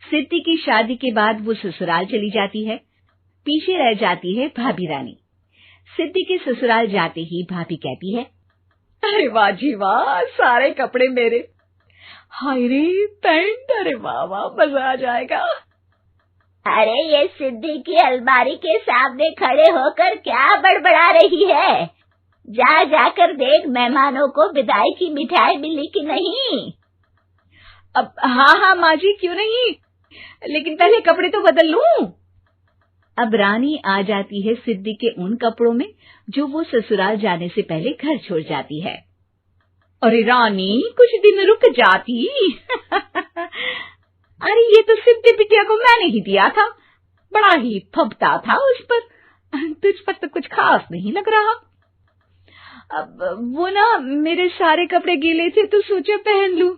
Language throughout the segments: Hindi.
सिद्धि की शादी के बाद वो ससुराल चली जाती है। पीछे रह जाती है भाभी रानी। सिद्धि के ससुराल जाते ही भाभी कहती है, अरे वाह जी वाह, सारे कपड़े मेरे। हाय रे पैंट, अरे वाह वाह, मजा आ जाएगा। अरे ये सिद्धि की अलमारी के सामने खड़े होकर क्या बड़बड़ा रही है? जा जाकर देख मेहमानों को विदाई की मिठाई मिली कि नहीं। अब हाँ माँ जी, क्यों नहीं, लेकिन पहले कपड़े तो बदल लूं। अब रानी आ जाती है सिद्धि के उन कपड़ों में जो वो ससुराल जाने से पहले घर छोड़ जाती है। अरे रानी, कुछ दिन रुक जाती। अरे ये तो सिद्धि बिटिया को मैंने ही दिया था, बड़ा ही फबता था उस पर, तुझ पर तो कुछ खास नहीं लग रहा। अब वो ना मेरे सारे कपड़े गीले थे तो सोचा पहन लूं।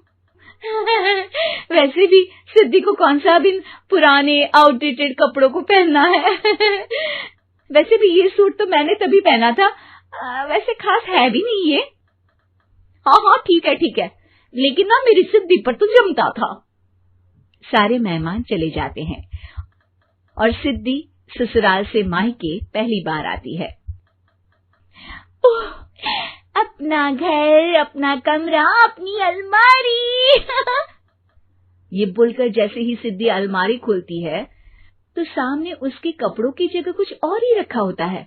वैसे भी सिद्धि को कौन सा दिन पुराने आउटडेटेड कपड़ों को पहनना है। वैसे भी ये सूट तो मैंने तभी पहना था, वैसे खास है भी नहीं ये। हाँ ठीक है, लेकिन ना मेरी सिद्धि पर तो जमता था। सारे मेहमान चले जाते हैं और सिद्धि ससुराल से मायके पहली बार आती है। अपना घर, अपना कमरा, अपनी अलमारी। ये बोलकर जैसे ही सिद्धि अलमारी खोलती है तो सामने उसके कपड़ों की जगह कुछ और ही रखा होता है।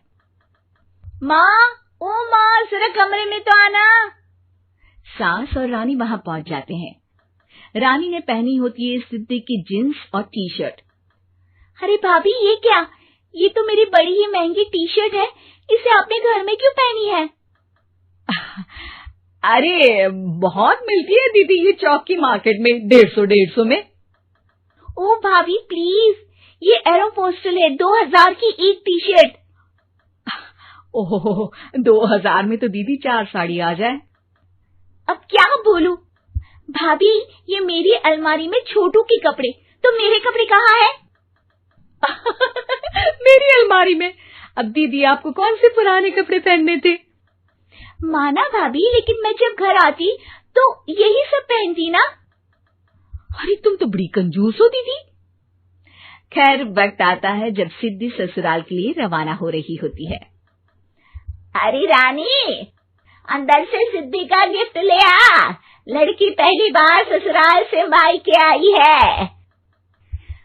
माँ, ओ माँ, जरा कमरे में तो आना। सास और रानी वहां पहुंच जाते हैं। रानी ने पहनी होती है सिद्धि की जींस और टी शर्ट। अरे भाभी, ये क्या? ये तो मेरी बड़ी ही महंगी टी शर्ट है, इसे आपने घर में क्यों पहनी है? अरे बहुत मिलती है दीदी ये चौक की मार्केट में, 150 में। ओ भाभी प्लीज, ये एरोपोस्टल है, 2000 की एक टी शर्ट। ओहो, 2000 में तो दीदी 4 साड़ी आ जाए। अब क्या बोलूं? भाभी, ये मेरी अलमारी में छोटू के कपड़े, तो मेरे कपड़े कहाँ हैं? मेरी अलमारी में? अब दीदी आपको कौन से पुराने कपड़े पहनने थे? माना भाभी, लेकिन मैं जब घर आती तो यही सब पहनती ना। अरे तुम तो बड़ी कंजूस हो दीदी। खैर, वक्त आता है जब सिद्धि ससुराल के लिए रवाना हो रही होती है। अरे रानी, अंदर से सिद्धि का गिफ्ट ले आ, लड़की पहली बार ससुराल से मायके आई है।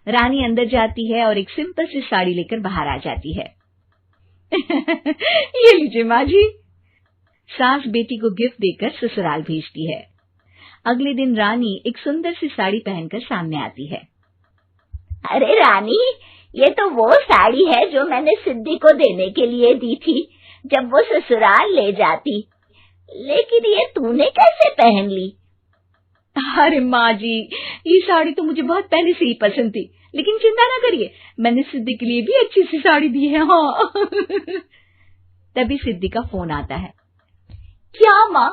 रानी अंदर जाती है और एक सिंपल सी साड़ी लेकर बाहर आ जाती है। ये लीजिए माँ जी। सास बेटी को गिफ्ट देकर ससुराल भेजती है। अगले दिन रानी एक सुंदर सी साड़ी पहनकर सामने आती है। अरे रानी, ये तो वो साड़ी है जो मैंने सिद्धि को देने के लिए दी थी जब वो ससुराल ले जाती, लेकिन ये तूने कैसे पहन ली? अरे माँ जी, ये साड़ी तो मुझे बहुत पहले से ही पसंद थी, लेकिन चिंता ना करिए, मैंने सिद्धि के लिए भी अच्छी सी साड़ी दी है। हाँ। तभी सिद्धि का फोन आता है। क्या माँ,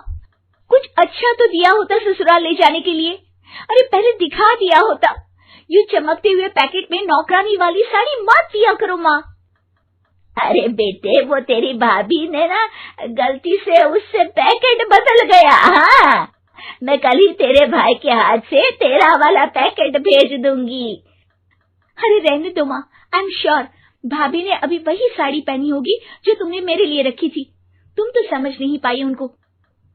कुछ अच्छा तो दिया होता ससुराल ले जाने के लिए। अरे पहले दिखा दिया होता। ये चमकते हुए पैकेट में नौकरानी वाली साड़ी मत दिया करो माँ। अरे बेटे, वो तेरी भाभी ने ना गलती से उससे पैकेट बदल गया। हाँ, मैं कल ही तेरे भाई के हाथ से तेरा वाला पैकेट भेज दूंगी। अरे रहने दो माँ, आई एम श्योर भाभी ने अभी वही साड़ी पहनी होगी जो तुमने मेरे लिए रखी थी। तुम तो समझ नहीं पाई उनको।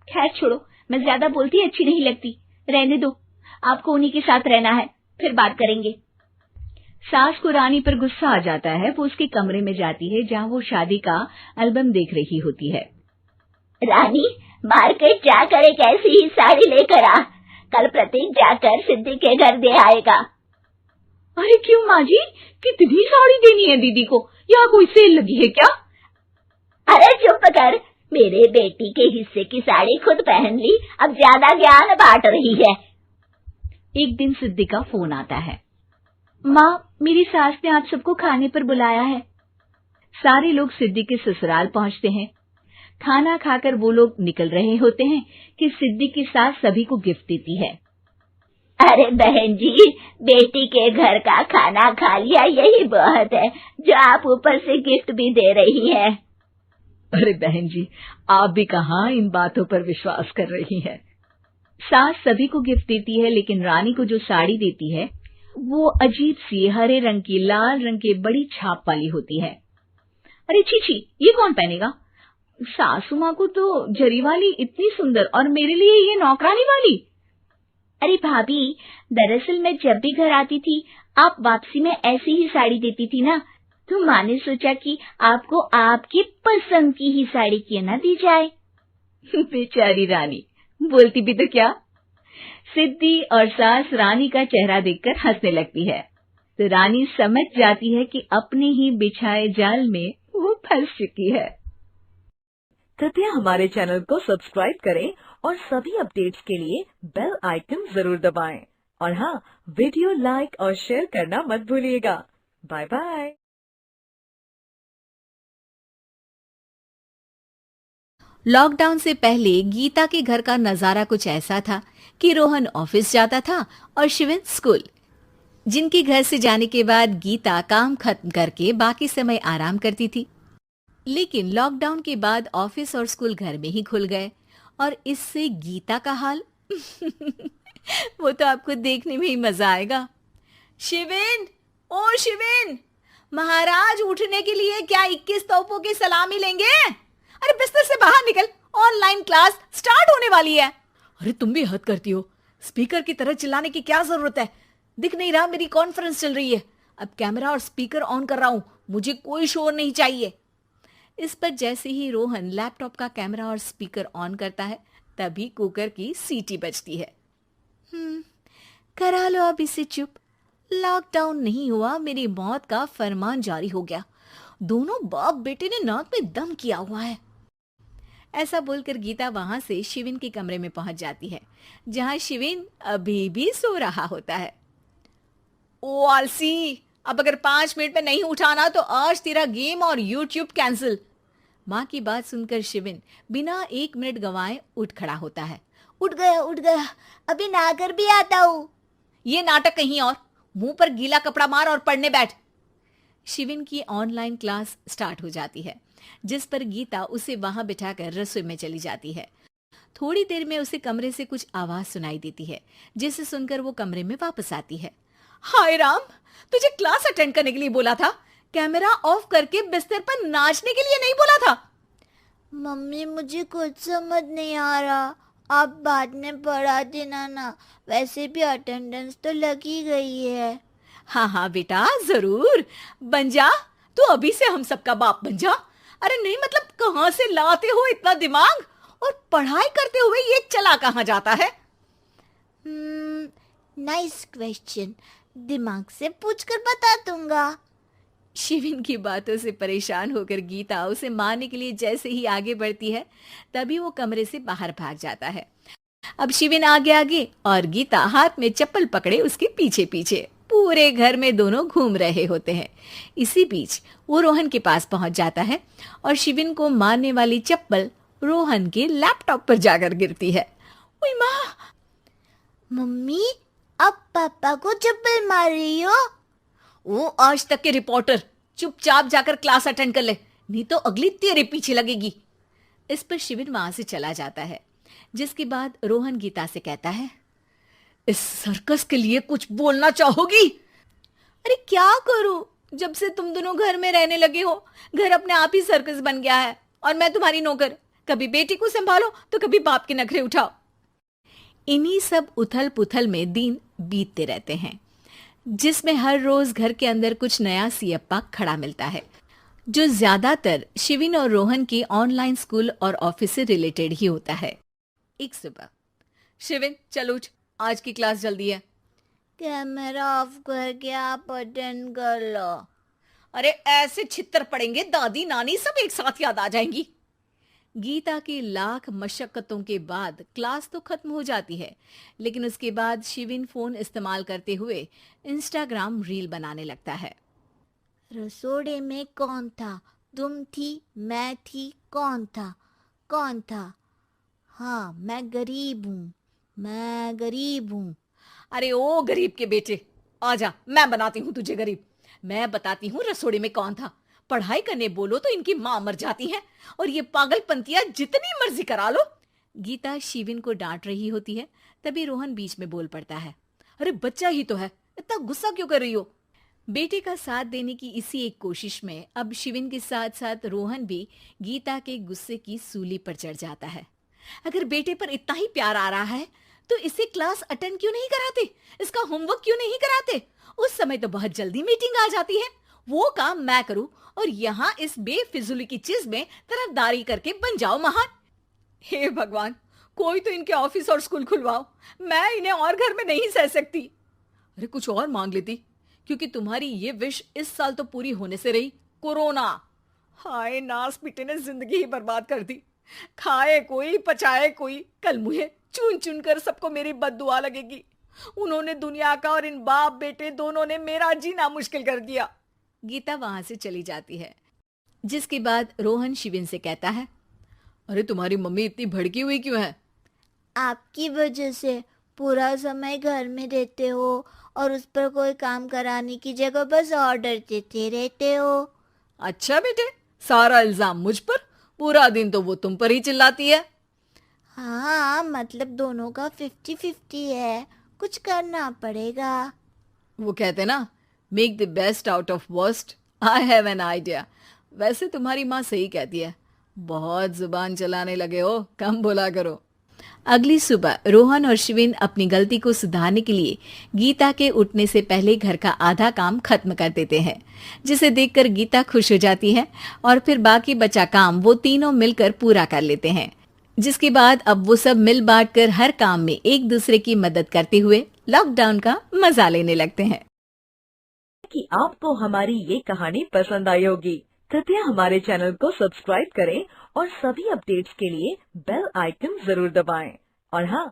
खैर छोड़ो, मैं ज्यादा बोलती अच्छी नहीं लगती, रहने दो, आपको उन्हीं के साथ रहना है, फिर बात करेंगे। सास को रानी पर गुस्सा आ जाता है। वो उसके कमरे में जाती है जहाँ वो शादी का एल्बम देख रही होती है। रानी, मार्केट जाकर एक ऐसी ही साड़ी लेकर आ, कल प्रतीक जाकर सिद्धि के घर दे आएगा। अरे क्यों माँ जी, कितनी साड़ी देनी है दीदी को? यहाँ कोई सेल लगी है क्या? अरे चुप कर, मेरे बेटी के हिस्से की साड़ी खुद पहन ली, अब ज्यादा ज्ञान बांट रही है। एक दिन सिद्धि का फोन आता है। माँ, मेरी सास ने आप सबको खाने पर बुलाया है। सारे लोग सिद्धि के ससुराल पहुँचते हैं। खाना खाकर वो लोग निकल रहे होते हैं कि सिद्धि की सास सभी को गिफ्ट देती है। अरे बहन जी, बेटी के घर का खाना खा लिया, यही बहुत है जो आप ऊपर से गिफ्ट भी दे रही है। अरे बहन जी, आप भी कहाँ इन बातों पर विश्वास कर रही हैं। सास सभी को गिफ्ट देती है, लेकिन रानी को जो साड़ी देती है वो अजीब सी हरे रंग की लाल रंग के बड़ी छाप वाली होती है। अरे छी छी, ये कौन पहनेगा? सासू माँ को तो जरी वाली इतनी सुंदर, और मेरे लिए ये नौकरानी वाली। अरे भाभी, दरअसल मैं जब भी घर आती थी, आप वापसी में ऐसी ही साड़ी देती थी ना, तो माँ ने सोचा कि आपको आपकी पसंद की ही साड़ी क्यों ना दी जाए। बेचारी रानी, बोलती भी तो क्या। सिद्धि और सास रानी का चेहरा देखकर हंसने लगती है, तो रानी समझ जाती है कि अपने ही बिछाए जाल में वो फंस चुकी है। कृपया हमारे चैनल को सब्सक्राइब करें और सभी अपडेट्स के लिए बेल आइकन जरूर दबाएं। और हाँ, वीडियो लाइक और शेयर करना मत भूलिएगा। Bye bye. लॉकडाउन से पहले गीता के घर का नजारा कुछ ऐसा था कि रोहन ऑफिस जाता था और शिविन स्कूल। जिनके घर से जाने के बाद गीता काम खत्म करके बाकी समय आराम करती थी। लेकिन लॉकडाउन के बाद ऑफिस और स्कूल घर में ही खुल गए, और इससे गीता का हाल वो तो आपको देखने में ही मजा आएगा। शिविन, ओ शिविन, महाराज उठने के लिए क्या 21 तोपों की सलामी लेंगे? अरे बिस्तर से बाहर निकल, ऑनलाइन क्लास स्टार्ट होने वाली है। अरे तुम भी हद करती हो, स्पीकर की तरह चिल्लाने की क्या जरूरत है? दिख नहीं रहा मेरी कॉन्फ्रेंस चल रही है। अब कैमरा और स्पीकर ऑन कर रहा हूं, मुझे कोई शोर नहीं चाहिए। इस पर जैसे ही रोहन लैपटॉप का कैमरा और स्पीकर ऑन करता है, तभी कुकर की सीटी बजती है। करा लो अब इसे चुप। लॉकडाउन नहीं हुआ, मेरी मौत का फरमान जारी हो गया। दोनों बाप बेटे ने नाक में दम किया हुआ है। ऐसा बोलकर गीता वहां से शिविन के कमरे में पहुंच जाती है, जहां शिविन अभी भी सो रहा होता है। ओ आलसी, अब अगर 5 मिनट में नहीं उठाना तो आज तेरा गेम और यूट्यूब कैंसिल। माँ की बात सुनकर शिविन बिना 1 मिनट गंवाए उठ खड़ा होता है। उठ गया, अभी नहाकर भी आता हूँ। ये नाटक कहीं और, मुंह पर गीला कपड़ा मार और पढ़ने बैठ। शिविन की ऑनलाइन क्लास स्टार्ट हो जाती है, जिस पर गीता उसे वहां बिठाकर रसोई में चली जाती है। थोड़ी देर में उसे कमरे से कुछ आवाज सुनाई देती है, जिसे सुनकर वो कमरे में वापस आती है। हाय राम, तुझे क्लास अटेंड करने के लिए बोला था, कैमरा ऑफ करके बिस्तर पर नाचने के लिए नहीं बोला था। मम्मी, मुझे कुछ समझ नहीं आ रहा, आप बाद में पढ़ा देना ना, वैसे भी अटेंडेंस तो लगी गई है। हाँ हाँ बेटा, जरूर बन जा, तू अभी से हम सबका बाप बन जा। अरे नहीं मतलब कहाँ से लाते हो इतना दिमाग, और पढ़ाई करते हुए ये चला कहाँ जाता है? नाइस क्वेश्चन, दिमाग से पूछकर बता दूंगा। शिविन की बातों से परेशान होकर गीता उसे मारने के लिए जैसे ही आगे बढ़ती है, तभी वो कमरे से बाहर भाग जाता है। अब शिविन आगे आगे और गीता हाथ में चप्पल पकड़े उसके पीछे पीछे पूरे घर में दोनों घूम रहे होते हैं। इसी बीच वो रोहन के पास पहुंच जाता है और शिविन को मारने वाली चप्पल रोहन के लैपटॉप पर जाकर गिरती है। ओए माँ! मम्मी, अब पापा को चप्पल मार रही हो? वो आज तक के रिपोर्टर, चुपचाप जाकर क्लास अटेंड कर ले, नहीं तो अगली तेरे पीछे लगेगी। इस पर शिविन वहां से चला जाता है, जिसके बाद रोहन गीता से कहता है, इस सर्कस के लिए कुछ बोलना चाहोगी? अरे क्या करूं, जब से तुम दोनों घर में रहने लगे हो, घर अपने आप ही सर्कस बन गया है, और मैं तुम्हारी नौकर, कभी बेटी को संभालो तो कभी बाप के नखरे उठाओ। इन्हीं सब उथल पुथल में दिन बीतते रहते हैं, जिसमें हर रोज घर के अंदर कुछ नया सियप्पा खड़ा मिलता है, जो ज्यादातर शिविन और रोहन की ऑनलाइन स्कूल और ऑफिस से रिलेटेड ही होता है। एक सुबह, शिविन चल उठ, आज की क्लास जल्दी है। कैमरा ऑफ करके आप अटेंड कर लो। अरे ऐसे छित्तर पड़ेंगे, दादी नानी सब एक साथ याद आ जाएंगी। गीता की लाख मशक्कतों के बाद क्लास तो खत्म हो जाती है, लेकिन उसके बाद शिविन फोन इस्तेमाल करते हुए इंस्टाग्राम रील बनाने लगता है। रसोड़े में कौन था? तुम थी, मैं थी, कौन था? कौन था? हाँ, मैं गरीब हूँ। अरे ओ गरीब के बेटे, आजा, मैं बनाती हूँ तुझे गरीब। मैं बताती हूँ रसोड़े में कौन था। पढ़ाई करने बोलो तो इनकी माँ मर जाती है, और ये पागलपंतियां जितनी मर्जी करा लो। गीता शिविन को डांट रही होती है, तभी रोहन बीच में बोल पड़ता है। अरे बच्चा ही तो है, इतना गुस्सा क्यों कर रही हो? बेटे का साथ देने की इसी एक कोशिश में अब शिविन के साथ साथ रोहन भी गीता के गुस्से की सूली पर चढ़ जाता है। अगर बेटे पर इतना ही प्यार आ रहा है तो इसे क्लास अटेंड क्यों नहीं कराते, इसका होमवर्क क्यों नहीं कराते? उस समय तो बहुत जल्दी मीटिंग आ जाती है, वो काम मैं करूं और यहाँ इस बेफिजुली की चीज में तरफदारी करके बन जाओ महान। हे भगवान, कोई तो इनके ऑफिस और स्कूल खुलवाओ, मैं इन्हें और घर में नहीं सह सकती। अरे कुछ और मांग लेती, क्योंकि तुम्हारी ये विश इस साल तो पूरी होने से रही, कोरोना। हाय, नास बेटे ने जिंदगी ही बर्बाद कर दी। खाए कोई पचाए कोई, कल मुझे चुन चुन कर सबको मेरी बद्दुआ लगेगी। उन्होंने दुनिया का और इन बाप बेटे दोनों ने मेरा जीना मुश्किल कर दिया। गीता वहां से चली जाती है, जिसके बाद रोहन शिविन से कहता है, अरे तुम्हारी मम्मी इतनी भड़की हुई क्यों है? आपकी वजह से पूरा समय घर में रहते हो और उस पर कोई काम कराने की जगह बस ऑर्डर देते रहते हो। अच्छा बेटे, सारा इल्जाम मुझ पर, पूरा दिन तो वो तुम पर ही चिल्लाती है। हाँ, मतलब दोनों का 50-50 है, कुछ करना पड़ेगा। वो कहते ना, make the best out of worst. I have an idea. वैसे तुम्हारी माँ सही कहती है, बहुत जुबान चलाने लगे हो, कम बोला करो। अगली सुबह रोहन और शिविन अपनी गलती को सुधारने के लिए गीता के उठने से पहले घर का आधा काम खत्म कर देते हैं, जिसे देखकर गीता खुश हो जाती है और फिर बाकी बचा काम वो तीनों मिलकर पूरा कर लेते हैं। जिसके बाद अब वो सब मिल बांट कर हर काम में एक दूसरे की मदद करते हुए लॉकडाउन का मजा लेने लगते हैं। कि आपको हमारी ये कहानी पसंद आई होगी। कृपया हमारे चैनल को सब्सक्राइब करें और सभी अपडेट्स के लिए बेल आइकन जरूर दबाएं। और हाँ,